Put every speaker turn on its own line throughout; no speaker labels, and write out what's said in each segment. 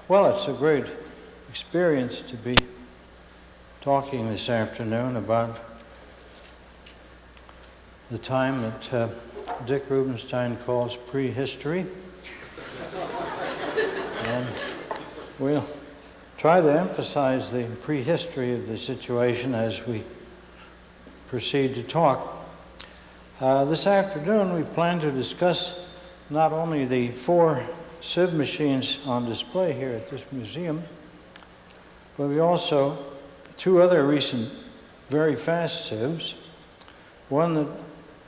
Well, it's a great experience to be talking this afternoon about the time that Dick Rubenstein calls prehistory. And we'll try to emphasize the prehistory of the situation as we proceed to talk. This afternoon we plan to discuss not only the 4 sieve machines on display here at this museum, but we also 2 other recent very fast sieves. One that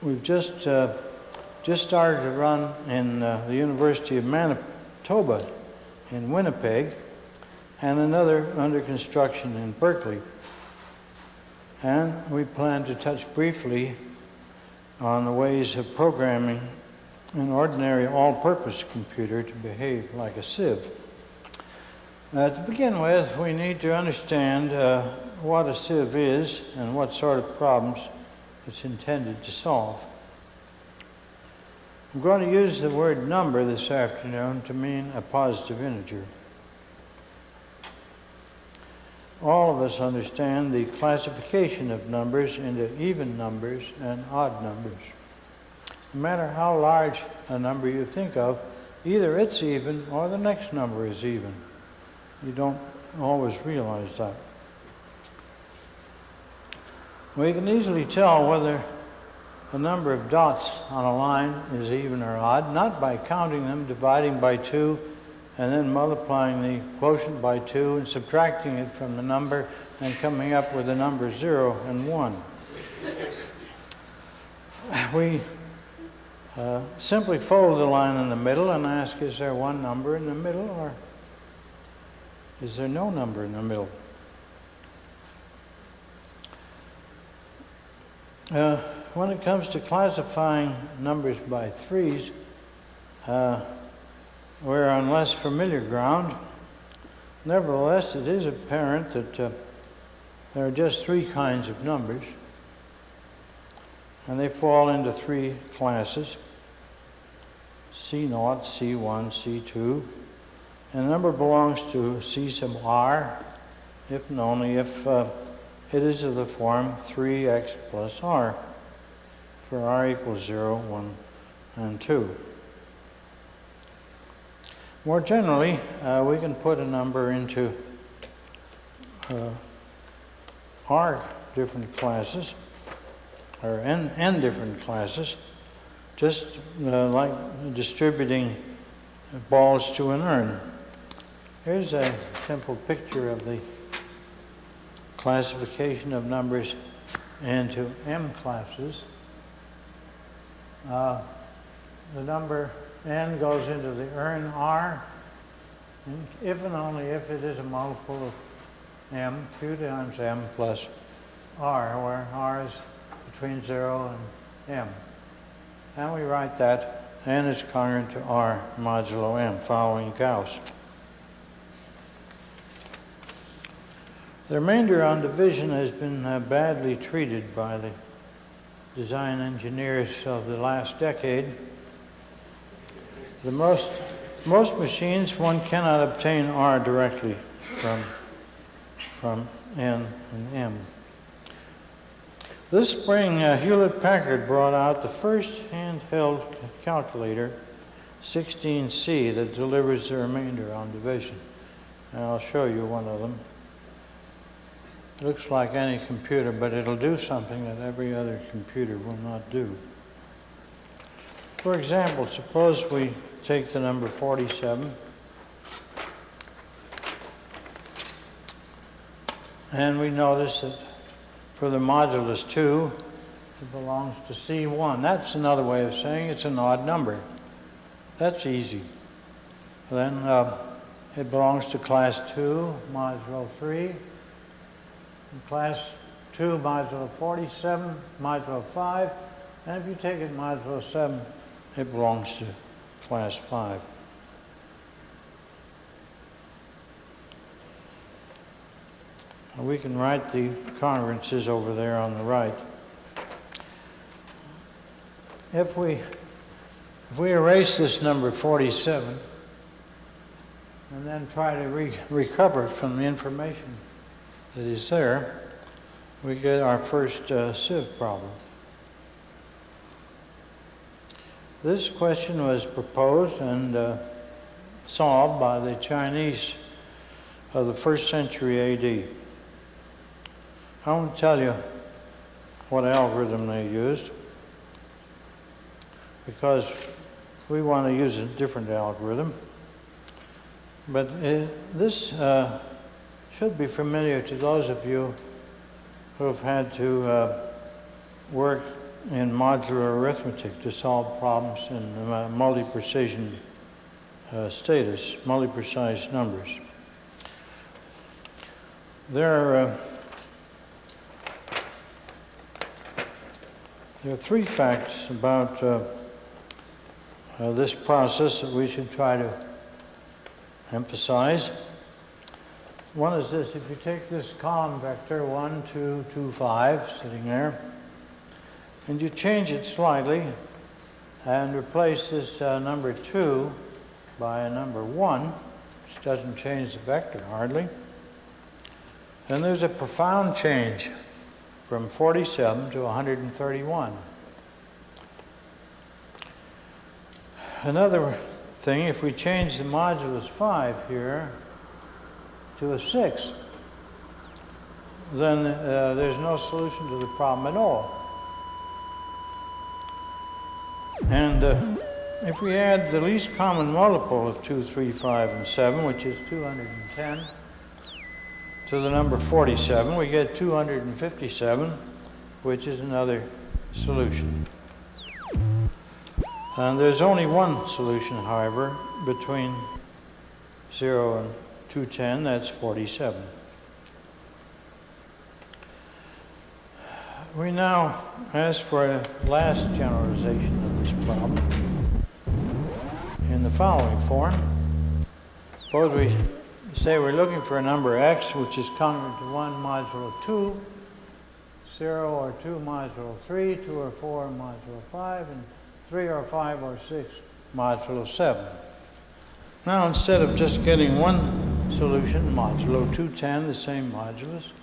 we've just started to run in the University of Manitoba in Winnipeg, and another under construction in Berkeley. And we plan to touch briefly on the ways of programming an ordinary all-purpose computer to behave like a sieve. To begin with, we need to understand what a sieve is and what sort of problems it's intended to solve. I'm going to use the word number this afternoon to mean a positive integer. All of us understand the classification of numbers into even numbers and odd numbers. No matter how large a number you think of, either it's even or the next number is even. You don't always realize that. We can easily tell whether a number of dots on a line is even or odd, not by counting them, dividing by 2, and then multiplying the quotient by 2 and subtracting it from the number and coming up with the numbers 0 and 1. We simply fold the line in the middle and ask, is there one number in the middle, or is there no number in the middle? When it comes to classifying numbers by 3s, we're on less familiar ground. Nevertheless, it is apparent that there are just 3 kinds of numbers, and they fall into 3 classes: C0, C1, C2. And the number belongs to C sub r, if and only if it is of the form 3x plus r, for r equals 0, 1, and 2. More generally, we can put a number into r different classes, or n different classes, just like distributing balls to an urn. Here's a simple picture of the classification of numbers into m classes. The number n goes into the urn r, if and only if it is a multiple of m, q times m plus r, where r is between 0 and m. And we write that n is congruent to r modulo m, following Gauss. The remainder on division has been badly treated by the design engineers of the last decade. The most machines, one cannot obtain r directly from n and m. This spring, Hewlett-Packard brought out the first handheld calculator, 16C, that delivers the remainder on division. And I'll show you one of them. It looks like any computer, but it'll do something that every other computer will not do. For example, suppose we take the number 47, and we notice that for the modulus 2, it belongs to C1. That's another way of saying it's an odd number. That's easy. Then it belongs to class 2, modulo 3, and class 2, modulo 47, modulo 5, and if you take it modulo 7, it belongs to class 5. We can write the congruences over there on the right. If we erase this number 47, and then try to recover it from the information that is there, we get our first sieve problem. This question was proposed and solved by the Chinese of the 1st century AD. I won't tell you what algorithm they used, because we want to use a different algorithm. But this should be familiar to those of you who have had to work in modular arithmetic to solve problems in multi-precision status, multi-precise numbers. There are 3 facts about this process that we should try to emphasize. One is this: if you take this column vector 1, 2, 2, 5 sitting there, and you change it slightly and replace this number 2 by a number 1, which doesn't change the vector hardly, then there's a profound change from 47 to 131. Another thing, if we change the modulus 5 here to a 6, then there's no solution to the problem at all. And if we add the least common multiple of 2, 3, 5, and 7, which is 210, to the number 47, we get 257, which is another solution. And there's only one solution, however, between 0 and 210, that's 47. We now ask for a last generalization of this problem in the following form. Suppose we say we're looking for a number x which is congruent to 1 modulo 2, 0 or 2 modulo 3, 2 or 4 modulo 5, and 3 or 5 or 6 modulo 7. Now, instead of just getting one solution, modulo 210, the same modulus,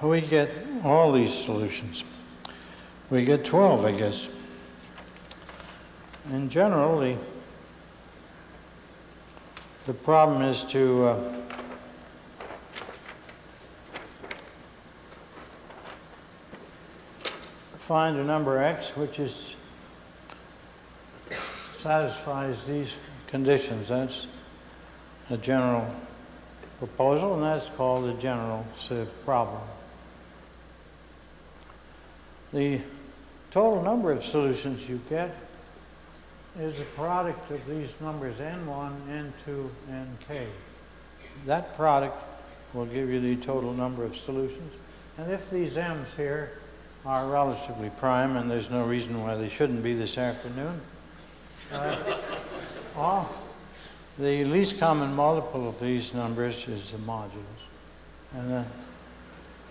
we get all these solutions. We get 12, I guess. In general, the problem is to find a number x which satisfies these conditions. That's a general proposal, and that's called the general sieve problem. The total number of solutions you get is the product of these numbers n1, n2, nk. That product will give you the total number of solutions. And if these m's here are relatively prime, and there's no reason why they shouldn't be this afternoon, the least common multiple of these numbers is the modulus.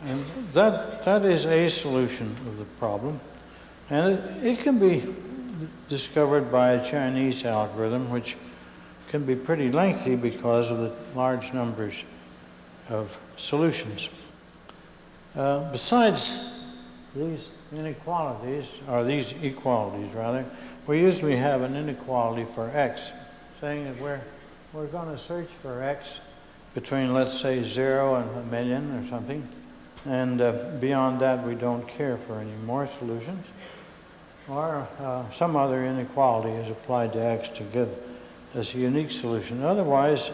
And that is a solution of the problem. And it can be discovered by a Chinese algorithm, which can be pretty lengthy because of the large numbers of solutions. Besides these inequalities, or these equalities rather, we usually have an inequality for x, saying that we're going to search for x between, let's say, 0 and 1,000,000 or something, and beyond that we don't care for any more solutions. Or some other inequality is applied to x to give us a unique solution. Otherwise,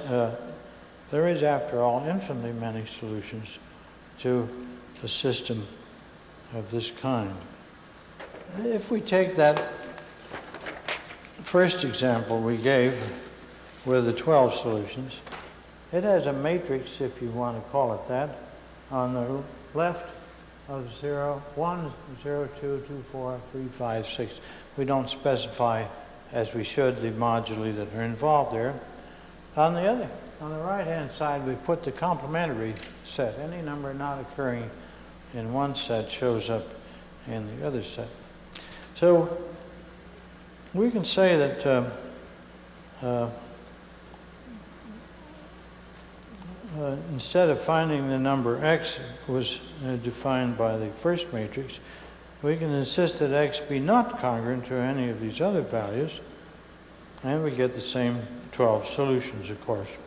there is, after all, infinitely many solutions to a system of this kind. If we take that first example we gave with the 12 solutions, it has a matrix, if you want to call it that, on the left of 0, 1, 0, 2, 2, 4, 3, 5, 6. We don't specify, as we should, the moduli that are involved there. On the right-hand side, we put the complementary set. Any number not occurring in one set shows up in the other set. So we can say that instead of finding the number x was defined by the first matrix, we can insist that x be not congruent to any of these other values, and we get the same 12 solutions, of course.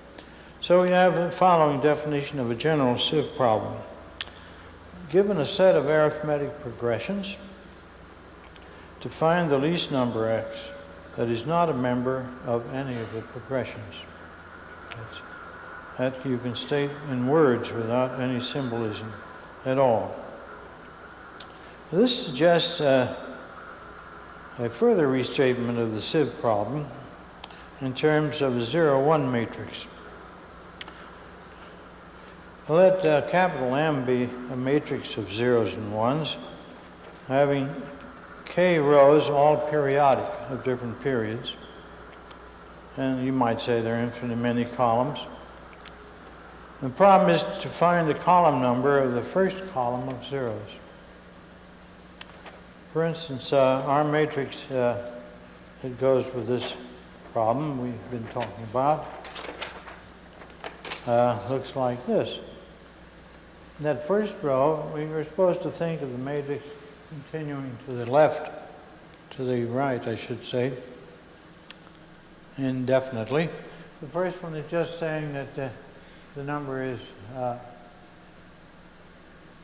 So we have the following definition of a general sieve problem. Given a set of arithmetic progressions, to find the least number x that is not a member of any of the progressions. That you can state in words without any symbolism at all. This suggests a further restatement of the sieve problem in terms of a 0-1 matrix. Let capital M be a matrix of zeros and ones, having k rows, all periodic of different periods. And you might say there are infinitely many columns. The problem is to find the column number of the first column of zeros. For instance, our matrix that goes with this problem we've been talking about looks like this. In that first row, we were supposed to think of the matrix continuing to the left, to the right, I should say, indefinitely. The first one is just saying that the number is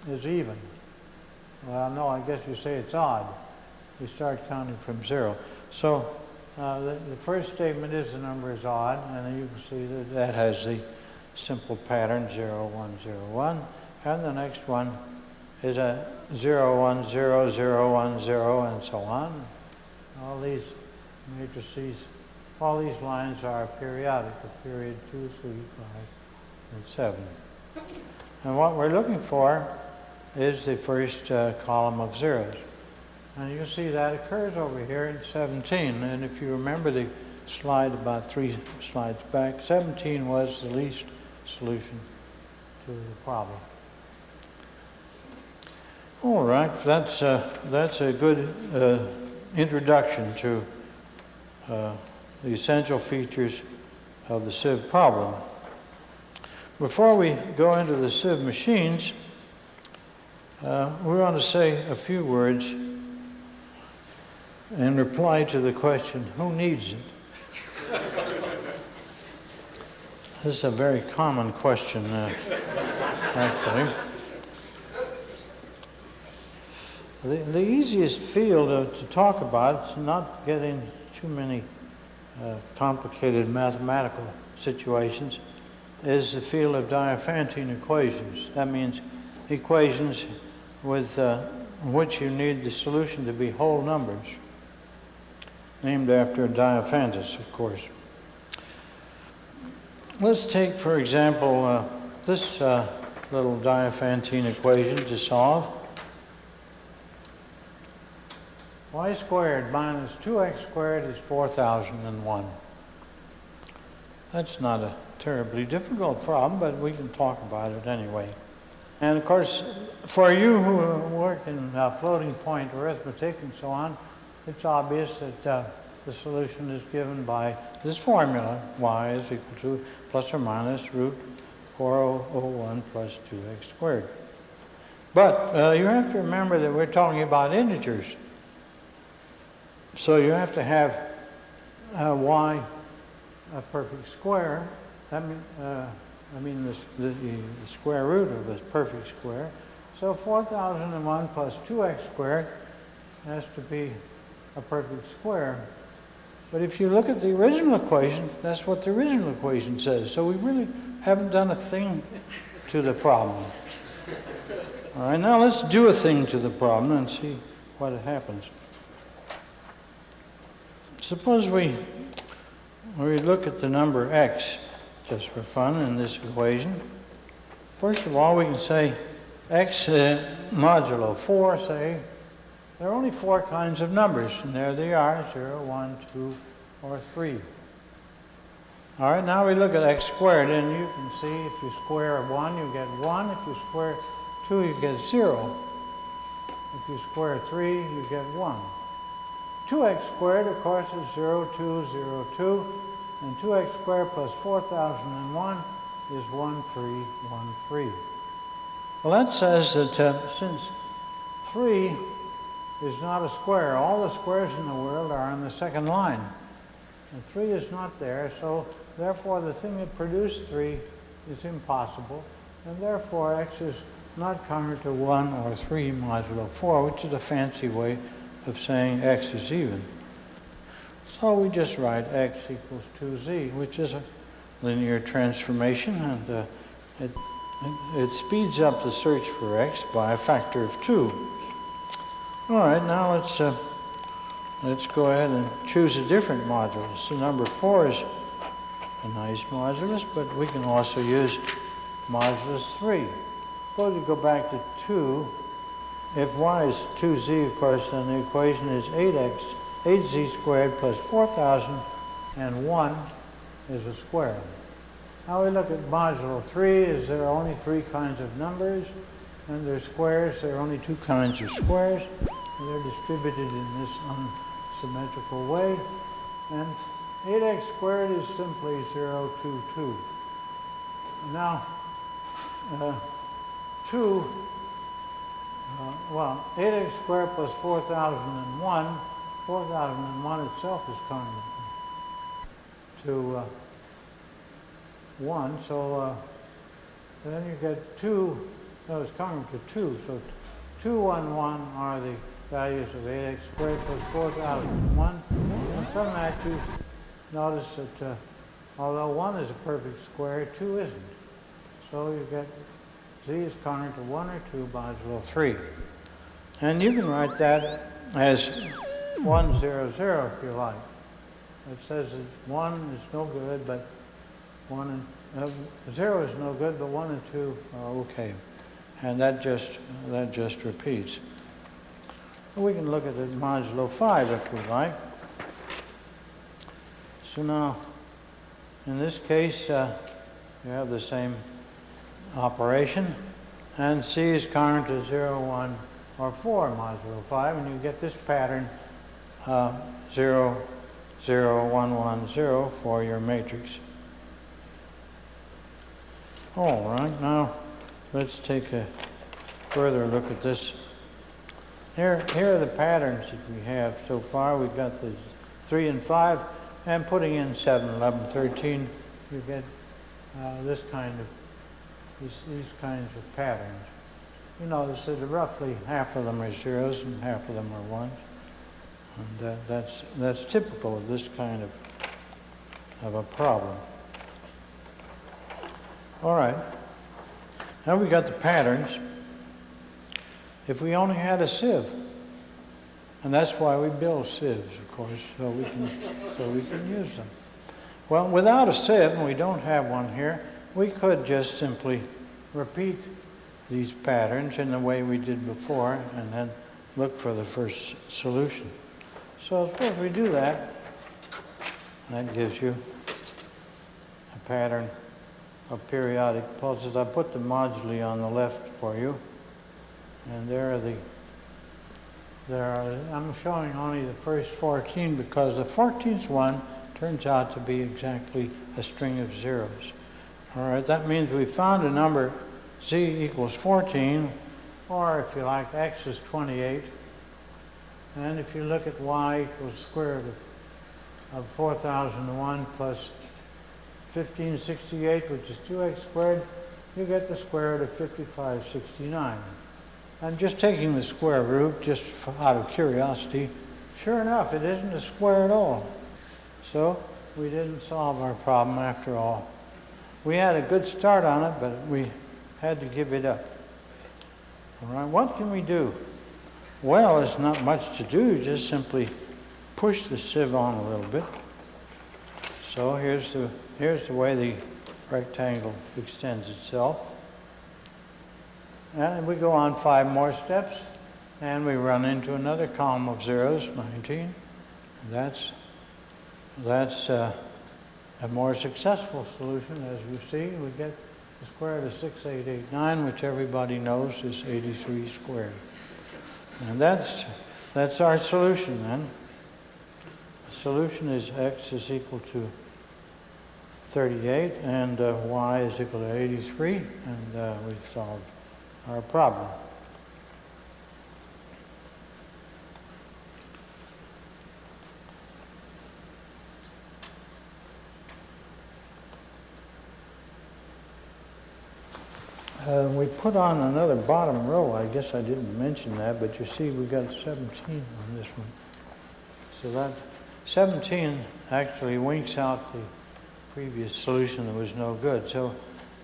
even. Well, no, I guess you say it's odd. You start counting from 0. So the first statement is the number is odd, and then you can see that that has the simple pattern 0, 1, 0, 1. And the next one is a 0, 1, 0, 0, 1, 0, and so on. All these matrices, all these lines are periodic, of period 2, 3, 5, and 7. And what we're looking for is the first column of zeros. And you see that occurs over here in 17. And if you remember the slide about 3 slides back, 17 was the least solution to the problem. All right, that's a good introduction to the essential features of the sieve problem. Before we go into the sieve machines, we want to say a few words in reply to the question, who needs it? This is a very common question, actually. The easiest field to talk about, it's not getting too many complicated mathematical situations, is the field of Diophantine equations. That means equations with which you need the solution to be whole numbers, named after Diophantus, of course. Let's take, for example, this little Diophantine equation to solve. Y squared minus 2x squared is 4001. That's not a terribly difficult problem, but we can talk about it anyway. And of course, for you who work in floating point arithmetic and so on, it's obvious that the solution is given by this formula. Y is equal to plus or minus root 4001 plus 2x squared. But you have to remember that we're talking about integers. So you have to have y a perfect square. That mean the square root of a perfect square. So 4001 plus 2x squared has to be a perfect square. But if you look at the original equation, that's what the original equation says. So we really haven't done a thing to the problem. All right, now let's do a thing to the problem and see what happens. Suppose we look at the number x, just for fun, in this equation. First of all, we can say x modulo 4, say, there are only 4 kinds of numbers, and there they are, 0, 1, 2, or 3. All right, now we look at x squared, and you can see if you square 1, you get 1. If you square 2, you get 0. If you square 3, you get 1. 2x squared, of course, is 0, 2, 0, 2, and 2x squared plus 4001 is 1, 3, 1, 3. Well, that says that since 3 is not a square, all the squares in the world are on the second line. And 3 is not there, so therefore the thing that produced 3 is impossible, and therefore x is not counter to 1 or 3 modulo 4, which is a fancy way of saying x is even. So we just write x equals 2z, which is a linear transformation, and it speeds up the search for x by a factor of 2. All right, now let's go ahead and choose a different modulus. So number 4 is a nice modulus, but we can also use modulus 3. Suppose you go back to 2. If y is 2z, of course, then the equation is 8z squared plus 4001 is a square. Now we look at modulo 3. Is there only 3 kinds of numbers? And they're squares. There are only 2 kinds of squares. And they're distributed in this unsymmetrical way. And 8x squared is simply 0, 2, 2. Now, 8x squared plus 4001, 4001 itself is congruent to 1, so then you get 2, no, it's congruent to 2, so 2, 1, 1 are the values of 8x squared plus 4001. And from that you notice that although 1 is a perfect square, 2 isn't. So you get z is congruent to 1 or 2 modulo 3. And you can write that as 1, 0, 0 if you like. It says that 1 is no good, but 0 is no good, but 1 and 2 are okay. And that just repeats. We can look at it modulo 5 if we like. So now, in this case, you have the same operation, and c is congruent to 0, 1, or 4 modulo 5, and you get this pattern 0, 0, 1, 1, 0 for your matrix. All right, now let's take a further look at this. Here are the patterns that we have so far. We've got the 3 and 5, and putting in 7, 11, 13, you get these kinds of patterns. You notice that roughly half of them are zeros and half of them are ones. And that's typical of this kind of a problem. All right. Now we got the patterns. If we only had a sieve, and that's why we build sieves, of course, so we can use them. Well, without a sieve, and we don't have one here, we could just simply repeat these patterns in the way we did before and then look for the first solution. So suppose we do that. That gives you a pattern of periodic pulses. I put the moduli on the left for you. And I'm showing only the first 14 because the 14th one turns out to be exactly a string of zeros. All right, that means we found a number z equals 14, or if you like, x is 28. And if you look at y equals square root of 4001 plus 1568, which is 2x squared, you get the square root of 5569. I'm just taking the square root just out of curiosity. Sure enough, it isn't a square at all. So we didn't solve our problem after all. We had a good start on it, but we had to give it up. All right, what can we do? Well, there's not much to do. Just simply push the sieve on a little bit. So here's the way the rectangle extends itself. And we go on 5 more steps, and we run into another column of zeros, 19. That's a more successful solution, as you see. We get the square root of 6889, which everybody knows is 83 squared. And that's our solution then. The solution is x is equal to 38, and y is equal to 83, and we've solved our problem. We put on another bottom row. I guess I didn't mention that, but you see we got 17 on this one. So that 17 actually winks out the previous solution that was no good. So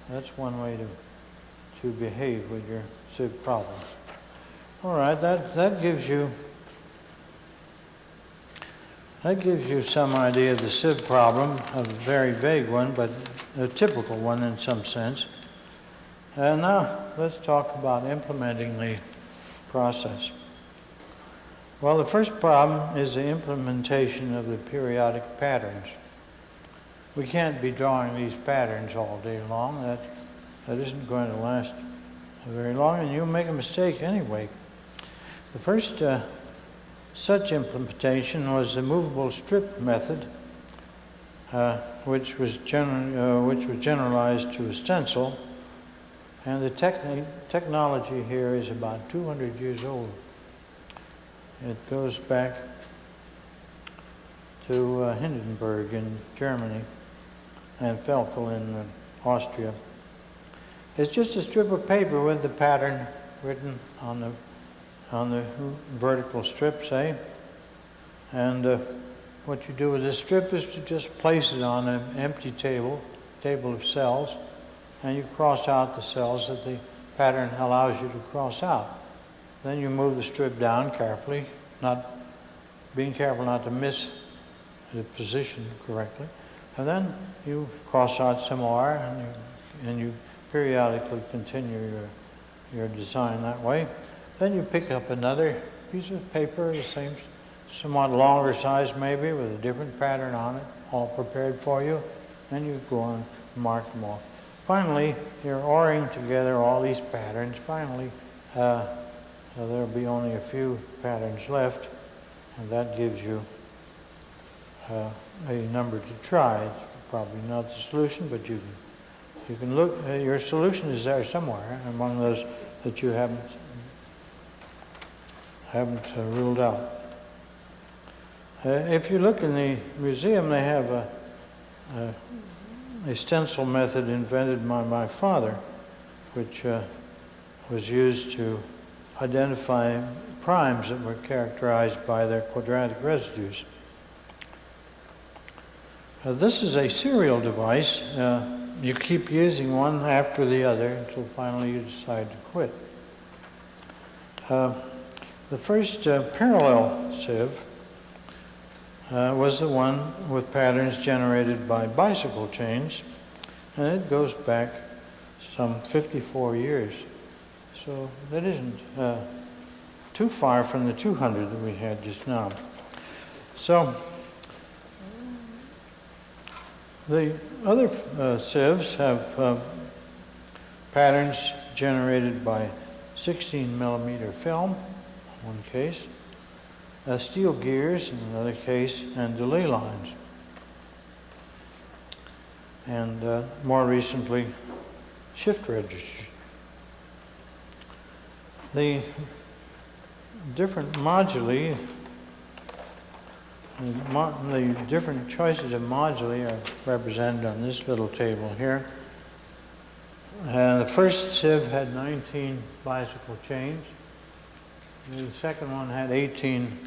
that's one way to behave with your sieve problems. All right, that gives you some idea of the sieve problem, a very vague one, but a typical one in some sense. And now let's talk about implementing the process. Well, the first problem is the implementation of the periodic patterns. We can't be drawing these patterns all day long. That isn't going to last very long, and you'll make a mistake anyway. The first such implementation was the movable strip method, which was generalized to a stencil. And the technology here is about 200 years old. It goes back to Hindenburg in Germany and Felkel in Austria. It's just a strip of paper with the pattern written on the vertical strip, say. And what you do with this strip is to just place it on an empty table of cells, and you cross out the cells that the pattern allows you to cross out. Then you move the strip down carefully, being careful not to miss the position correctly. And then you cross out some more, and you periodically continue your design that way. Then you pick up another piece of paper, the same, somewhat longer size maybe, with a different pattern on it, all prepared for you. Then you go on and mark them off. Finally, you're oring together all these patterns. Finally, there'll be only a few patterns left, and that gives you a number to try. It's probably not the solution, but you can look. Your solution is there somewhere among those that you haven't ruled out. If you look in the museum, they have a stencil method invented by my father, which was used to identify primes that were characterized by their quadratic residues. This is a serial device. You keep using one after the other until finally you decide to quit. The first parallel sieve was the one with patterns generated by bicycle chains, and it goes back some 54 years. So that isn't too far from the 200 that we had just now. So the other sieves have patterns generated by 16 millimeter film, in one case, steel gears in another case, and delay lines. And more recently, shift registers. The different moduli, the different choices of moduli are represented on this little table here. The first sieve had 19 bicycle chains. The second one had 18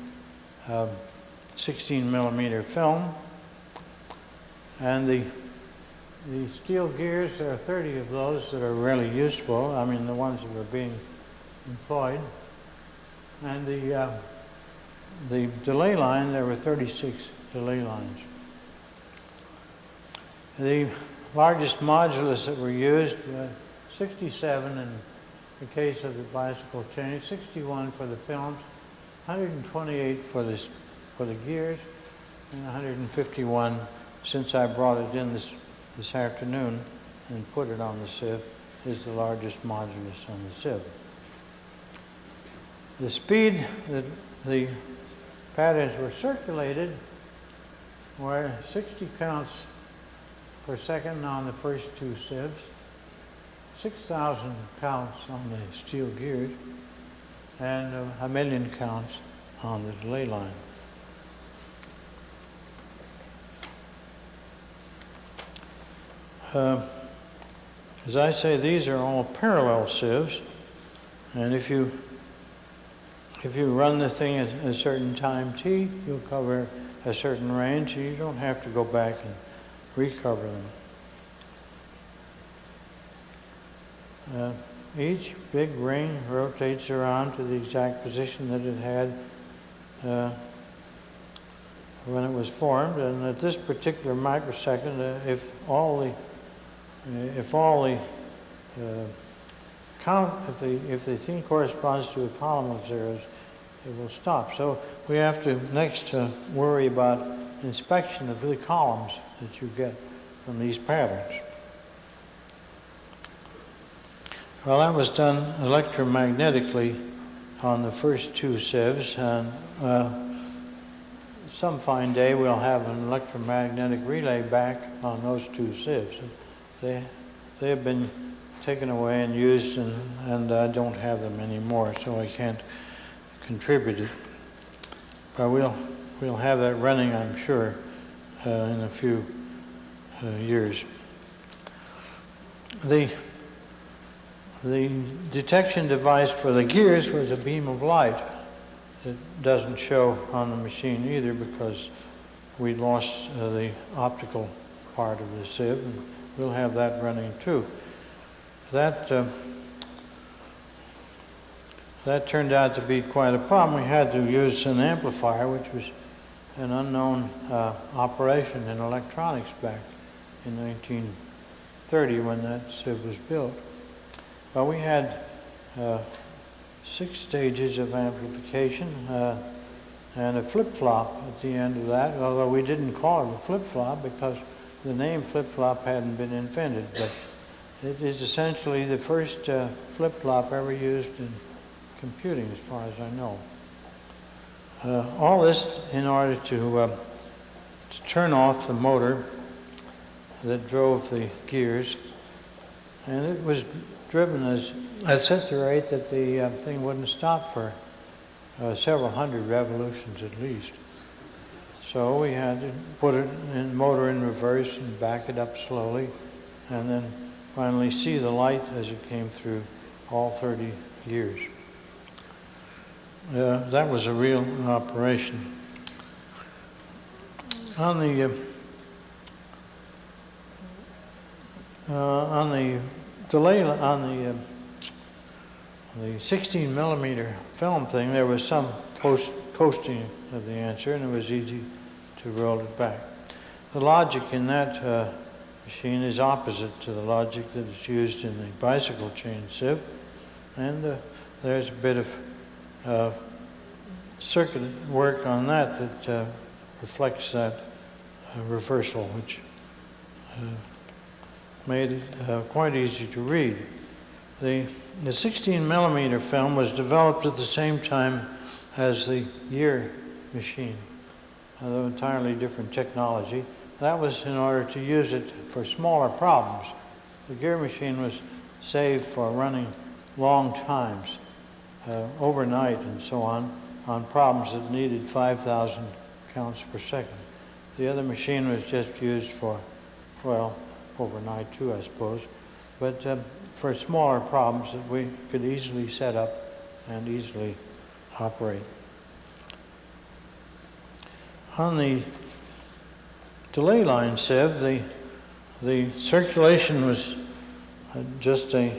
16 millimeter film. And the steel gears, there are 30 of those that are really useful. I mean, the ones that are being employed. And the delay line, there were 36 delay lines. The largest modulus that were used were 67 in the case of the bicycle chain, 61 for the films, 128 for the gears, and 151 since I brought it in this afternoon and put it on the sieve, is the largest modulus on the sieve. The speed that the patterns were circulated were 60 counts per second on the first two sieves, 6,000 counts on the steel gears, and 1,000,000 counts on the delay line. As I say, these are all parallel sieves, and if you run the thing at a certain time t, you'll cover a certain range. You don't have to go back and recover them. Each big ring rotates around to the exact position that it had when it was formed, and at this particular microsecond, if the thing corresponds to a column of zeros, it will stop. So we have to next worry about inspection of the columns that you get from these patterns. Well, that was done electromagnetically on the first two sieves, and some fine day we'll have an electromagnetic relay back on those two sieves. They have been taken away and used, and I don't have them anymore, so I can't contribute it. But we'll have that running, I'm sure, in a few years. The detection device for the gears was a beam of light. It doesn't show on the machine either because we lost the optical part of the sieve, and we'll have that running too. That turned out to be quite a problem. We had to use an amplifier, which was an unknown operation in electronics back in 1930 when that sieve was built. But we had 6 stages of amplification and a flip-flop at the end of that, although we didn't call it a flip-flop because the name flip-flop hadn't been invented. But it is essentially the first flip-flop ever used in computing, as far as I know. All this in order to turn off the motor that drove the gears, and it was driven at such a rate that the thing wouldn't stop for several hundred revolutions at least. So we had to put it in motor in reverse and back it up slowly, and then finally see the light as it came through all 30 years. That was a real operation. On the delay on the 16 millimeter film thing, there was some coasting of the answer, and it was easy to roll it back. The logic in that machine is opposite to the logic that is used in the bicycle chain sieve, and there's a bit of circuit work on that reflects that reversal, which made it quite easy to read. The 16 millimeter film was developed at the same time as the year machine, although entirely different technology. That was in order to use it for smaller problems. The gear machine was saved for running long times, overnight and so on problems that needed 5,000 counts per second. The other machine was just used for, well, overnight too, I suppose, but for smaller problems that we could easily set up and easily operate. On the delay line sieve, the circulation was just a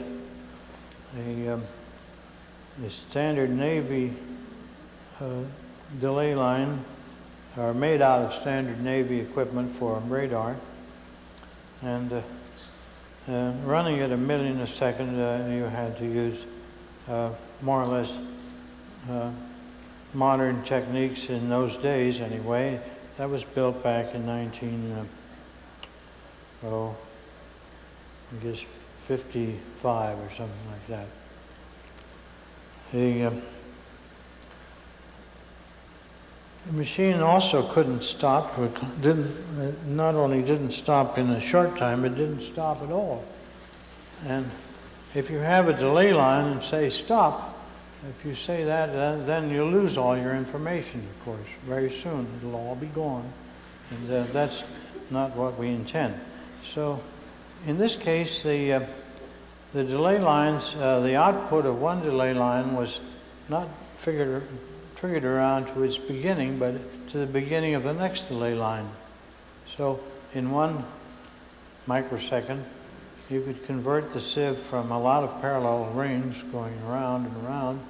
standard Navy delay line, are made out of standard Navy equipment for radar, and running at 1,000,000 a second, you had to use more or less modern techniques in those days anyway. That was built back in 55 or something like that. The machine also couldn't stop. It not only didn't stop in a short time, it didn't stop at all. And if you have a delay line and say stop, if you say that, then you lose all your information, of course. Very soon it'll all be gone. And that's not what we intend. So in this case, the delay lines, the output of one delay line was not triggered around to its beginning, but to the beginning of the next delay line. So in 1 microsecond, you could convert the sieve from a lot of parallel rings going around and around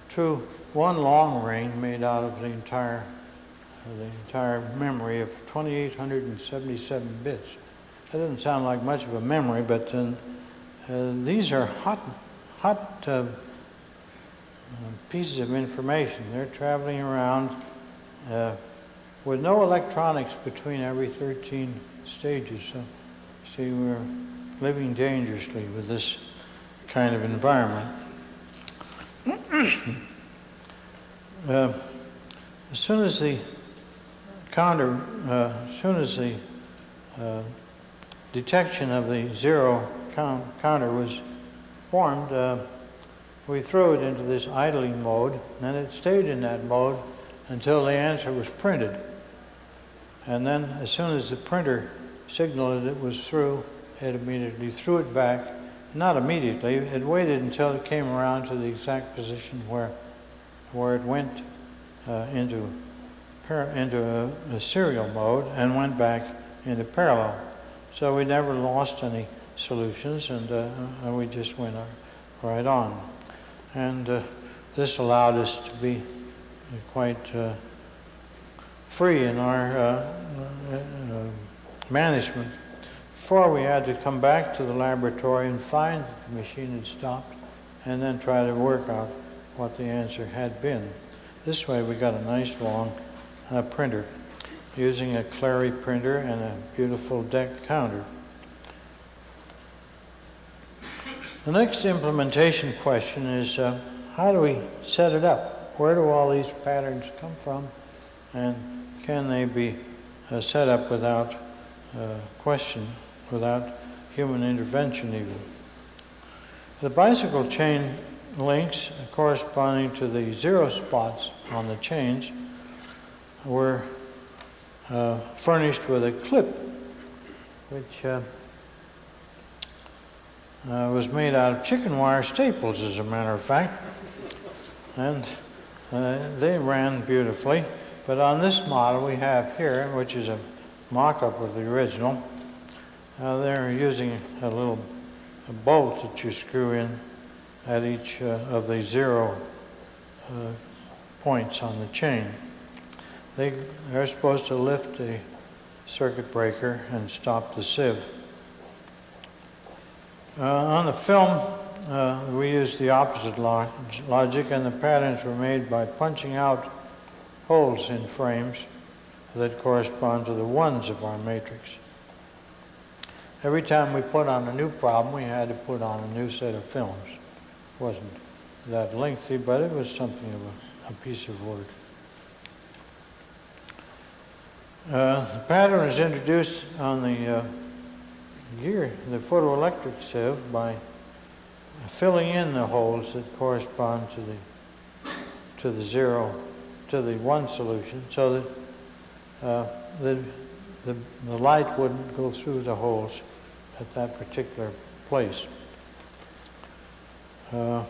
to one long ring made out of the entire memory of 2,877 bits. That doesn't sound like much of a memory, but these are hot pieces of information. They're traveling around with no electronics between every 13 stages. So, see, we're living dangerously with this kind of environment. As soon as the detection of the zero counter was formed, we threw it into this idling mode, and it stayed in that mode until the answer was printed. And then as soon as the printer signaled that it was through, it immediately threw it back. Not immediately, it waited until it came around to the exact position where it went into a serial mode and went back into parallel. So we never lost any solutions, and we just went right on. And this allowed us to be quite free in our management. Before, we had to come back to the laboratory and find that the machine had stopped and then try to work out what the answer had been. This way we got a nice long printer using a Clary printer and a beautiful deck counter. The next implementation question is how do we set it up? Where do all these patterns come from? And can they be set up without question, without human intervention even? The bicycle chain links corresponding to the zero spots on the chains were furnished with a clip which was made out of chicken wire staples, as a matter of fact, and they ran beautifully. But on this model we have here, which is a mock-up of the original, they're using a little bolt that you screw in at each of the zero points on the chain. They're supposed to lift the circuit breaker and stop the sieve. On the film, we used the opposite logic, and the patterns were made by punching out holes in frames that correspond to the ones of our matrix. Every time we put on a new problem, we had to put on a new set of films. It wasn't that lengthy, but it was something of a piece of work. The pattern is introduced on the the photoelectric sieve by filling in the holes that correspond to the one solution, so that the light wouldn't go through the holes at that particular place. The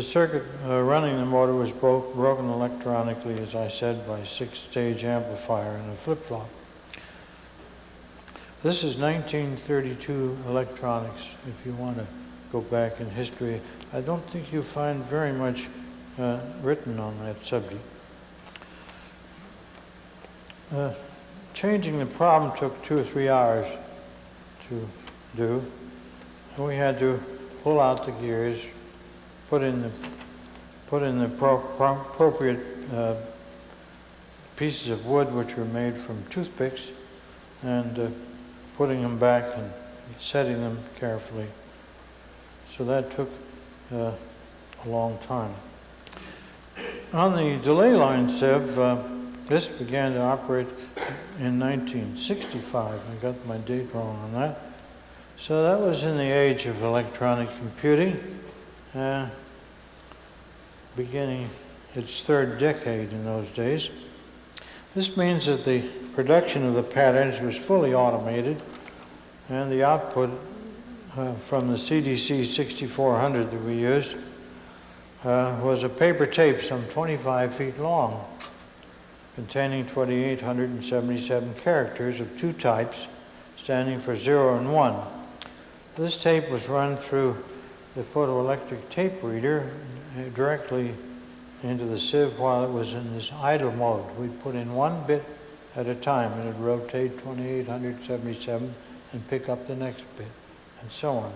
circuit running the motor was broken electronically, as I said, by a 6-stage amplifier and a flip-flop. This is 1932 electronics, if you want to go back in history. I don't think you find very much written on that subject. Changing the problem took 2 or 3 hours to do. And we had to pull out the gears, put in the appropriate pieces of wood which were made from toothpicks, and putting them back and setting them carefully. So that took a long time. On the delay line sieve, this began to operate in 1965. I got my date wrong on that. So that was in the age of electronic computing, beginning its third decade in those days. This means that the production of the patterns was fully automated, and the output from the CDC 6400 that we used was a paper tape some 25 feet long, containing 2,877 characters of two types, standing for 0 and 1. This tape was run through the photoelectric tape reader directly into the sieve while it was in this idle mode. We'd put in one bit at a time, and it'd rotate 2,877 and pick up the next bit, and so on.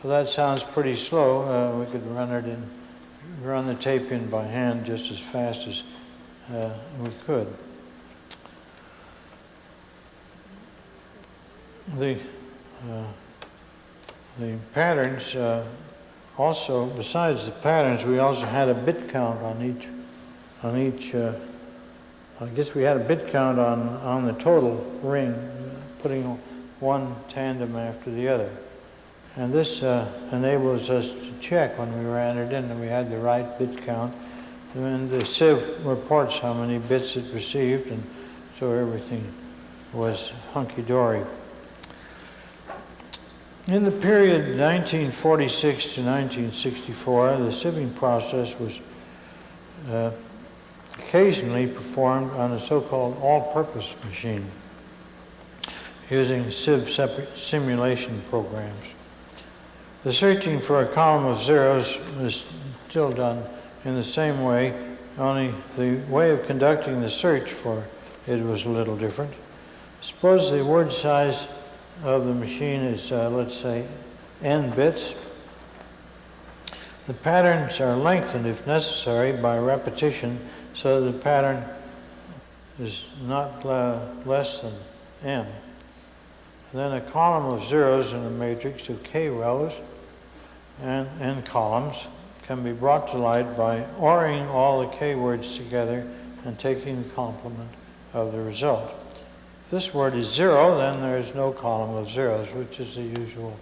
Well, that sounds pretty slow. We could run the tape in by hand just as fast as we could. The patterns also, besides the patterns, we also had a bit count on each. I guess we had a bit count on the total ring, putting one tandem after the other. And this enables us to check when we ran it in that we had the right bit count. And the sieve reports how many bits it received, and so everything was hunky-dory. In the period 1946 to 1964, the sieving process was occasionally performed on a so-called all-purpose machine using sieve simulation programs. The searching for a column of zeros is still done in the same way, only the way of conducting the search for it was a little different. Suppose the word size of the machine is, let's say, n bits. The patterns are lengthened, if necessary, by repetition, so that the pattern is not less than n. And then a column of zeros in a matrix of k rows and n columns can be brought to light by ORing all the k words together and taking the complement of the result. If this word is 0, then there is no column of zeros, which is the usual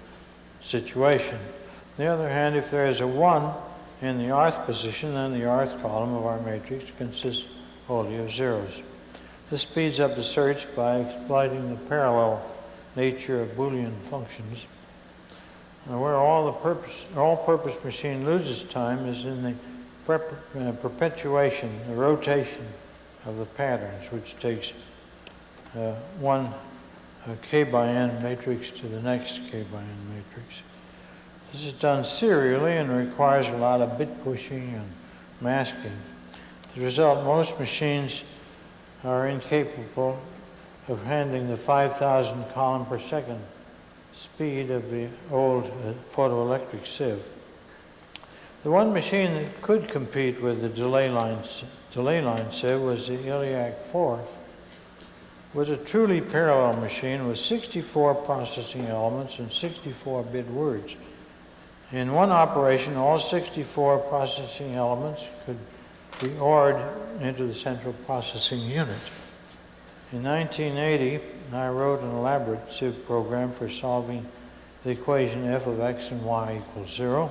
situation. On the other hand, if there is a 1 in the rth position, then the rth column of our matrix consists wholly of zeros. This speeds up the search by exploiting the parallel nature of Boolean functions. Where all-purpose machine loses time is in the perpetuation, the rotation of the patterns, which takes one k by n matrix to the next k by n matrix. This is done serially and requires a lot of bit pushing and masking. As a result, most machines are incapable of handling the 5,000 column per second speed of the old photoelectric sieve. The one machine that could compete with the delay line sieve was the Iliac 4. It was a truly parallel machine with 64 processing elements and 64-bit words. In one operation, all 64 processing elements could be ORed into the central processing unit. In 1980, I wrote an elaborate sieve program for solving the equation f of x and y equals 0,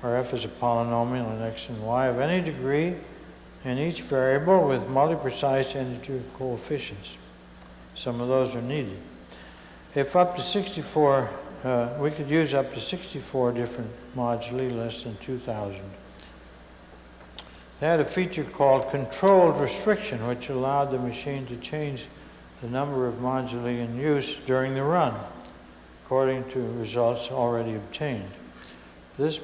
where f is a polynomial and x and y of any degree in each variable with multi-precise integer coefficients. Some of those are needed. If up to 64, we could use up to 64 different moduli, less than 2,000. They had a feature called controlled restriction, which allowed the machine to change the number of moduli in use during the run, according to results already obtained. This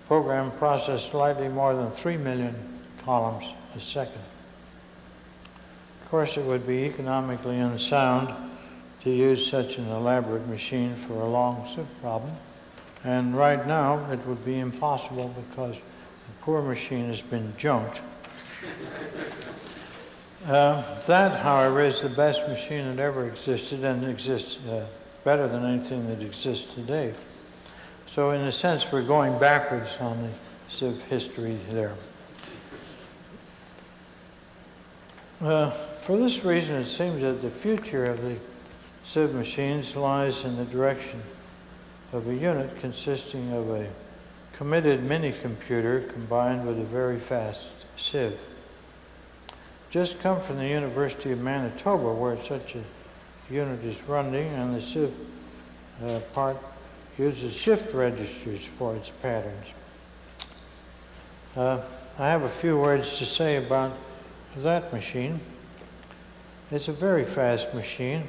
program processed slightly more than 3 million columns a second. Of course, it would be economically unsound to use such an elaborate machine for a long sieve problem, and right now it would be impossible because the poor machine has been junked. That, however, is the best machine that ever existed and exists better than anything that exists today. So in a sense, we're going backwards on the sieve history there. For this reason, it seems that the future of the sieve machines lies in the direction of a unit consisting of a committed mini-computer combined with a very fast sieve. Just come from the University of Manitoba, where such a unit is running, and the sieve part uses shift registers for its patterns. I have a few words to say about that machine. It's a very fast machine.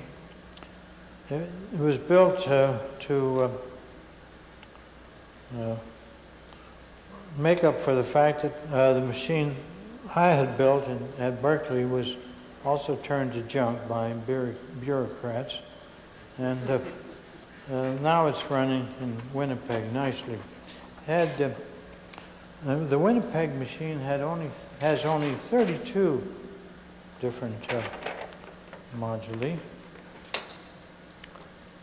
It was built to make up for the fact that the machine I had built at Berkeley was also turned to junk by bureaucrats, and now it's running in Winnipeg nicely. The Winnipeg machine has only 32 different moduli,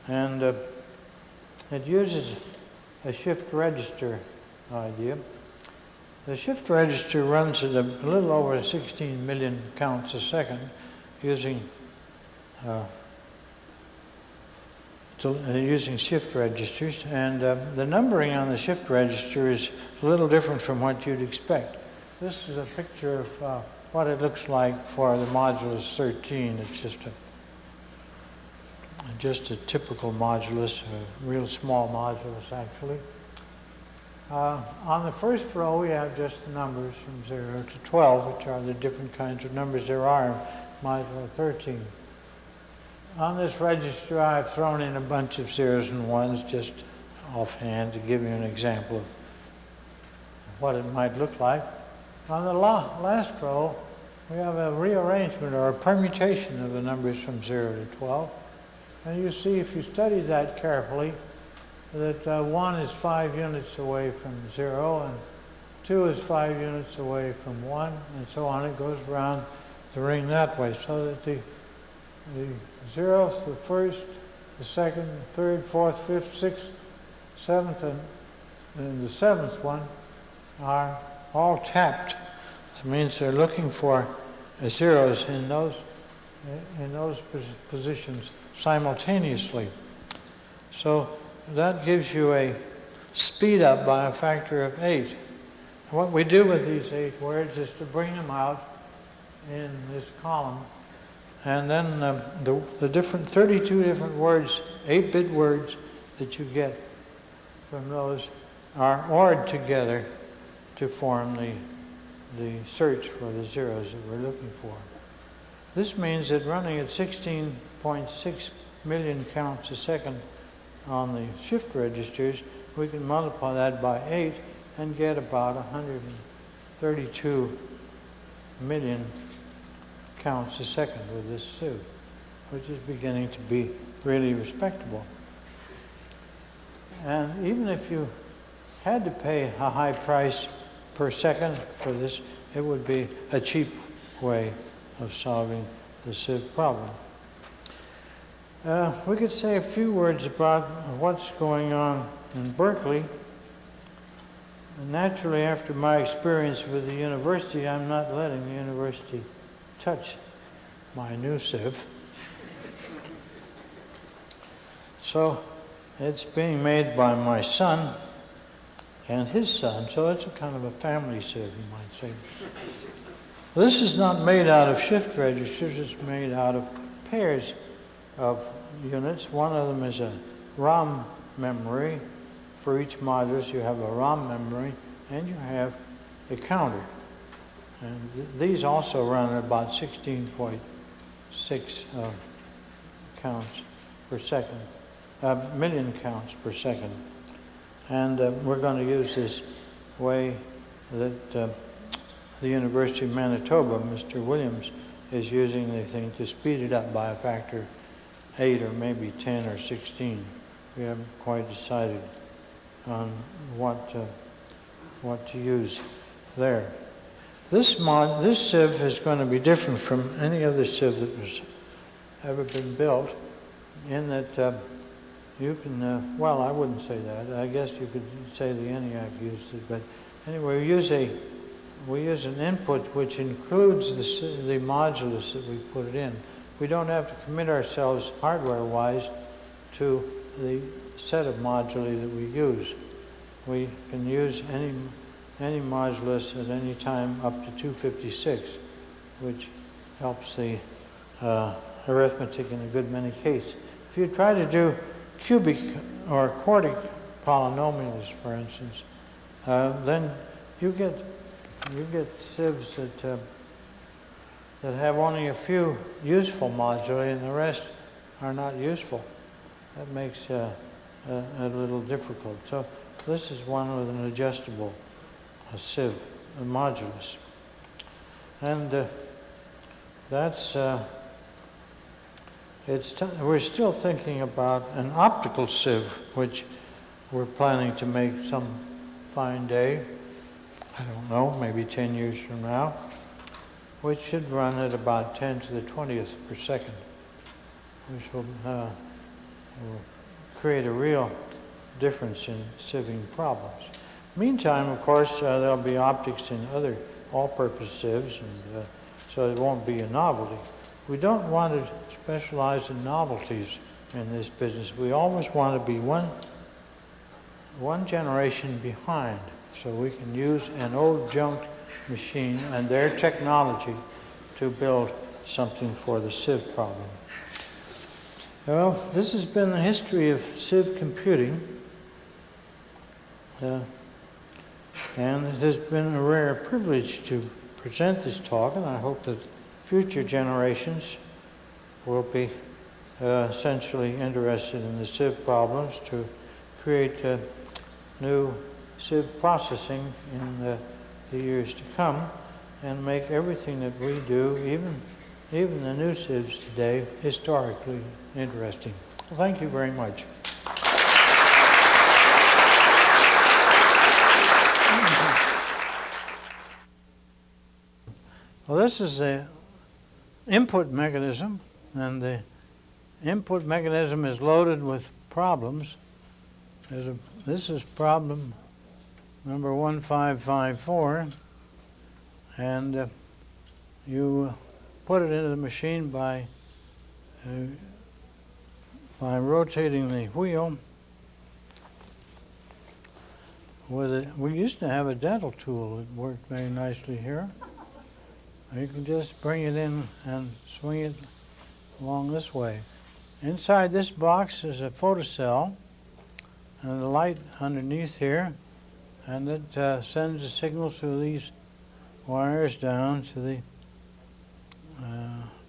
and it uses a shift register idea. The shift register runs at a little over 16 million counts a second, using shift registers, and the numbering on the shift register is a little different from what you'd expect. This is a picture of what it looks like for the modulus 13. It's just a typical modulus, a real small modulus actually. On the first row, we have just the numbers from 0 to 12, which are the different kinds of numbers there are in module 13. On this register, I've thrown in a bunch of zeros and ones just offhand to give you an example of what it might look like. On the last row, we have a rearrangement or a permutation of the numbers from 0 to 12. And you see, if you study that carefully, that 1 is 5 units away from 0, and 2 is 5 units away from 1, and so on. It goes around the ring that way, so that the 0th, the 1st, the 2nd, the 3rd, 4th, 5th, 6th, 7th, and the 7th one are all tapped. That means they're looking for zeros in those positions simultaneously. So that gives you a speed up by a factor of 8. What we do with these 8 words is to bring them out in this column, and then the different 32 different words, 8-bit words that you get from those are ORed together to form the search for the zeros that we're looking for. This means that running at 16.6 million counts a second on the shift registers, we can multiply that by 8 and get about 132 million counts a second with this sieve, which is beginning to be really respectable. And even if you had to pay a high price per second for this, it would be a cheap way of solving the sieve problem. We could say a few words about what's going on in Berkeley. Naturally, after my experience with the university, I'm not letting the university touch my new sieve. So it's being made by my son and his son, so it's a kind of a family sieve, you might say. This is not made out of shift registers, it's made out of pairs of units. One of them is a ROM memory. For each modulus, you have a ROM memory, and you have a counter. And these also run at about 16.6 counts per second, million counts per second. And we're going to use this way that the University of Manitoba, Mr. Williams, is using the thing to speed it up by a factor 8 or maybe 10 or 16. We haven't quite decided on what to use there. This sieve is going to be different from any other sieve that has ever been built, in that you can, well, I wouldn't say that. I guess you could say the ENIAC used it, but anyway, we use a we use an input which includes the modulus that we put it in. We don't have to commit ourselves hardware-wise to the set of moduli that we use. We can use any modulus at any time up to 256, which helps the arithmetic in a good many cases. If you try to do cubic or quartic polynomials, for instance, then you get sieves that have only a few useful moduli and the rest are not useful. That makes a little difficult. So this is one with an adjustable sieve, a modulus. And we're still thinking about an optical sieve, which we're planning to make some fine day. I don't know, maybe 10 years from now, which should run at about 10 to the 20th per second, which will create a real difference in sieving problems. Meantime, of course, there'll be optics in other all-purpose sieves, and so it won't be a novelty. We don't want to specialize in novelties in this business. We always want to be one generation behind, so we can use an old junk machine and their technology to build something for the sieve problem. Well, this has been the history of sieve computing, and it has been a rare privilege to present this talk, and I hope that future generations will be essentially interested in the sieve problems to create new sieve processing in the years to come and make everything that we do, even the new sieves today, historically interesting. Well, thank you very much. Well, this is the input mechanism, and the input mechanism is loaded with problems. This is problem number 1554, and you put it into the machine by rotating the wheel. We used to have a dental tool that worked very nicely here. You can just bring it in and swing it along this way. Inside this box is a photocell and a light underneath here, and it sends a signal through these wires down to the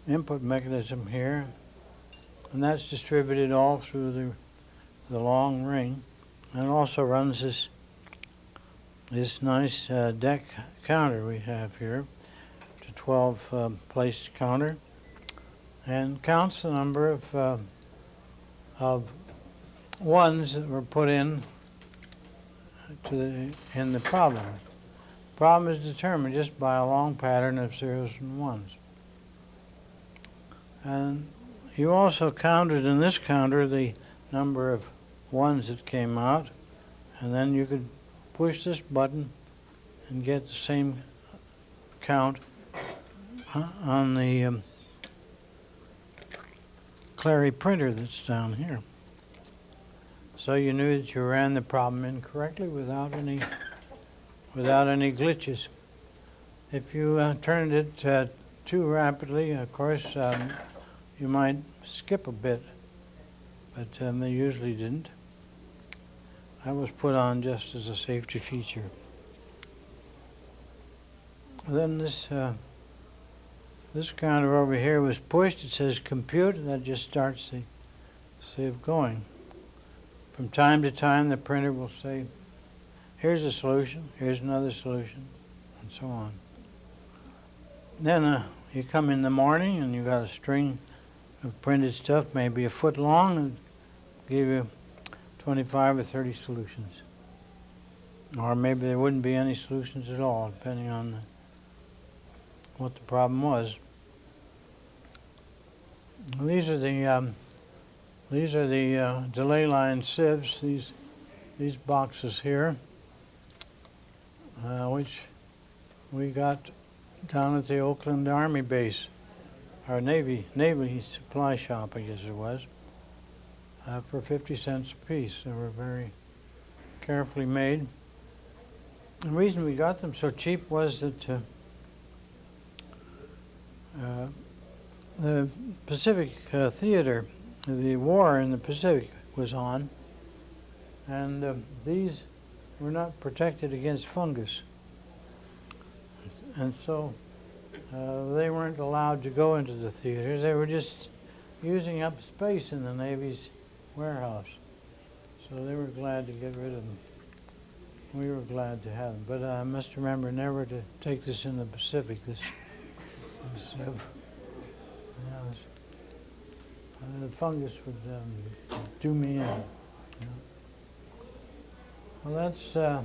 input mechanism here, and that's distributed all through the long ring, and it also runs this nice deck counter we have here. 12 place counter, and counts the number of ones that were put in the problem. The problem is determined just by a long pattern of zeros and ones. And you also counted in this counter the number of ones that came out, and then you could push this button and get the same count on the Clary printer that's down here. So you knew that you ran the problem incorrectly without any glitches. If you turned it too rapidly, of course, you might skip a bit, but they usually didn't. That was put on just as a safety feature. Then this counter over here was pushed. It says compute, and that just starts the sieve going. From time to time, the printer will say, here's a solution, here's another solution, and so on. Then you come in the morning, and you've got a string of printed stuff, maybe a foot long, and give you 25 or 30 solutions. Or maybe there wouldn't be any solutions at all, depending on what the problem was. These are the delay line sieves. These boxes here, which we got down at the Oakland Army base, our Navy supply shop, I guess it was, for 50 cents a piece. They were very carefully made. The reason we got them so cheap was that the Pacific Theater, the war in the Pacific was on, and these were not protected against fungus. And so they weren't allowed to go into the theaters. They were just using up space in the Navy's warehouse. So they were glad to get rid of them. We were glad to have them. But I must remember never to take this in the Pacific. The fungus would do me in. Well, that's the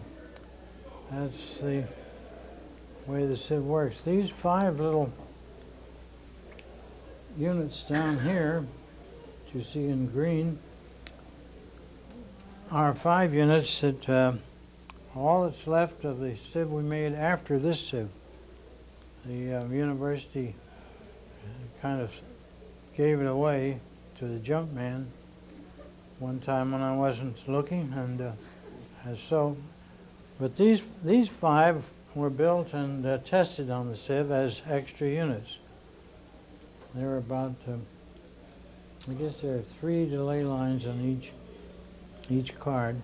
way the sieve works. These 5 little units down here, that you see in green, are 5 units that all that's left of the sieve we made after this sieve. The university kind of gave it away to the junk man one time when I wasn't looking, and so. But these 5 were built and tested on the sieve as extra units. There were about, I guess there are 3 delay lines on each card,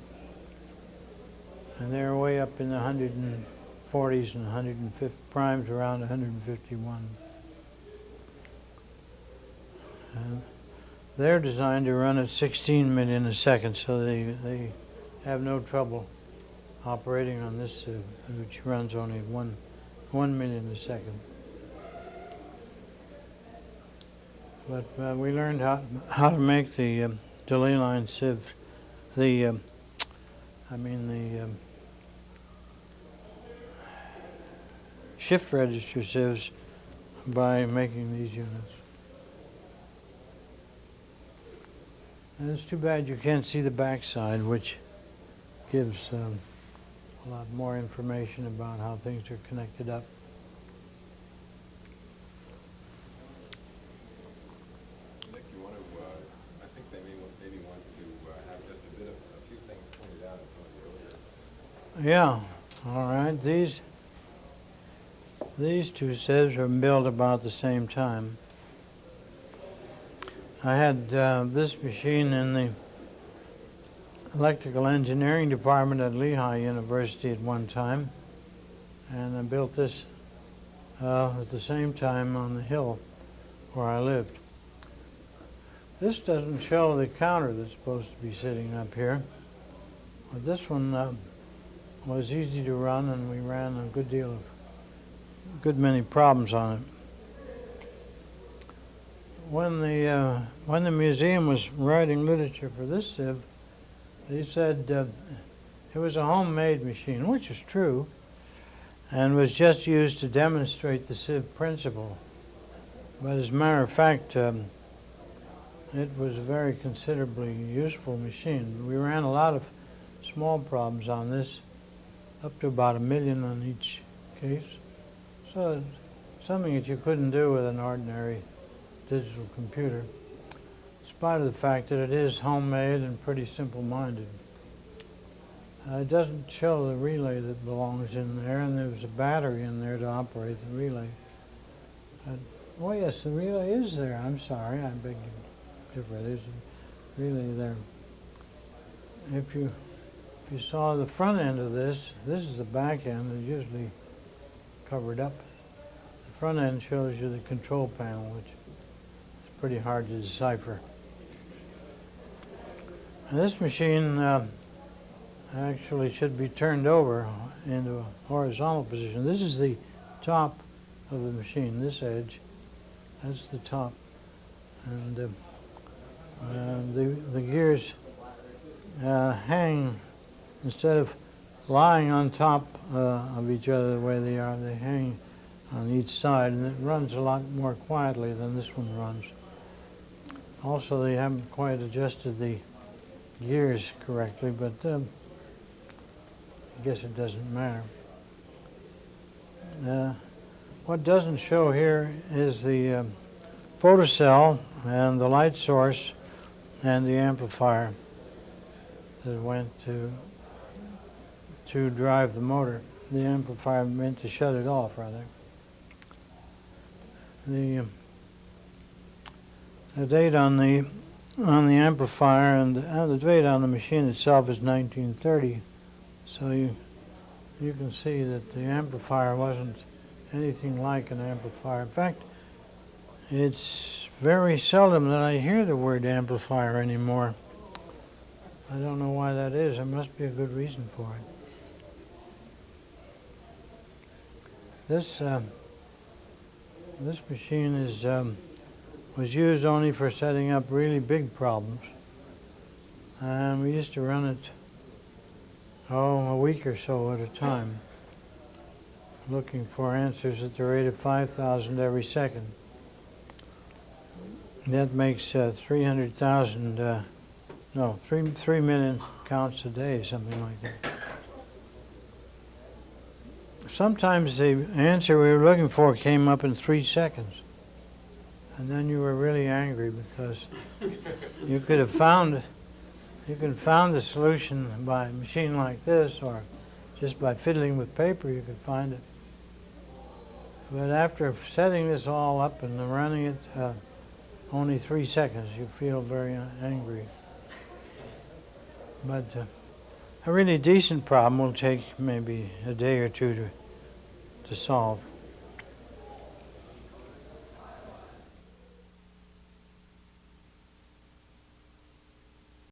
and they're way up in the 140s and 150 primes, around 151. And they're designed to run at 16 million a second, so they have no trouble operating on this, which runs only 1 million a second. But we learned how to make the delay line sieve, the shift register sieves by making these units. And it's too bad you can't see the backside, which gives a lot more information about how things are connected up.
Nick, you want to, I think they maybe want to have just a few things pointed out from the earlier.
Yeah, all right. These 2 sieves were built about the same time. I had this machine in the electrical engineering department at Lehigh University at one time, and I built this at the same time on the hill where I lived. This doesn't show the counter that's supposed to be sitting up here, but this one was easy to run, and we ran a good many problems on it. When the museum was writing literature for this sieve, they said it was a homemade machine, which is true, and was just used to demonstrate the sieve principle. But as a matter of fact, it was a very considerably useful machine. We ran a lot of small problems on this, up to about 1 million on each case. So something that you couldn't do with an ordinary digital computer, in spite of the fact that it is homemade and pretty simple-minded. It doesn't show the relay that belongs in there, and there's a battery in there to operate the relay. Oh yes, the relay is there. I'm sorry, I beg you to differ. There's a relay there. If you saw the front end of this is the back end. It's usually covered up. The front end shows you the control panel, which is pretty hard to decipher. And this machine actually should be turned over into a horizontal position. This is the top of the machine, this edge. That's the top. And the gears hang, instead of lying on top of each other the way they are, they hang on each side, and it runs a lot more quietly than this one runs. Also, they haven't quite adjusted the gears correctly, but I guess it doesn't matter. What doesn't show here is the photocell and the light source and the amplifier that went to drive the motor. The amplifier meant to shut it off, rather. The date on the amplifier and the date on the machine itself is 1930. So you can see that the amplifier wasn't anything like an amplifier. In fact, it's very seldom that I hear the word amplifier anymore. I don't know why that is. There must be a good reason for it. This machine was used only for setting up really big problems. And we used to run it, a week or so at a time, looking for answers at the rate of 5,000 every second. That makes 300,000, 3 million counts a day, something like that. Sometimes the answer we were looking for came up in 3 seconds. And then you were really angry because you could have found the solution by a machine like this, or just by fiddling with paper you could find it. But after setting this all up and running it only 3 seconds, you feel very angry. But a really decent problem will take maybe a day or two to solve.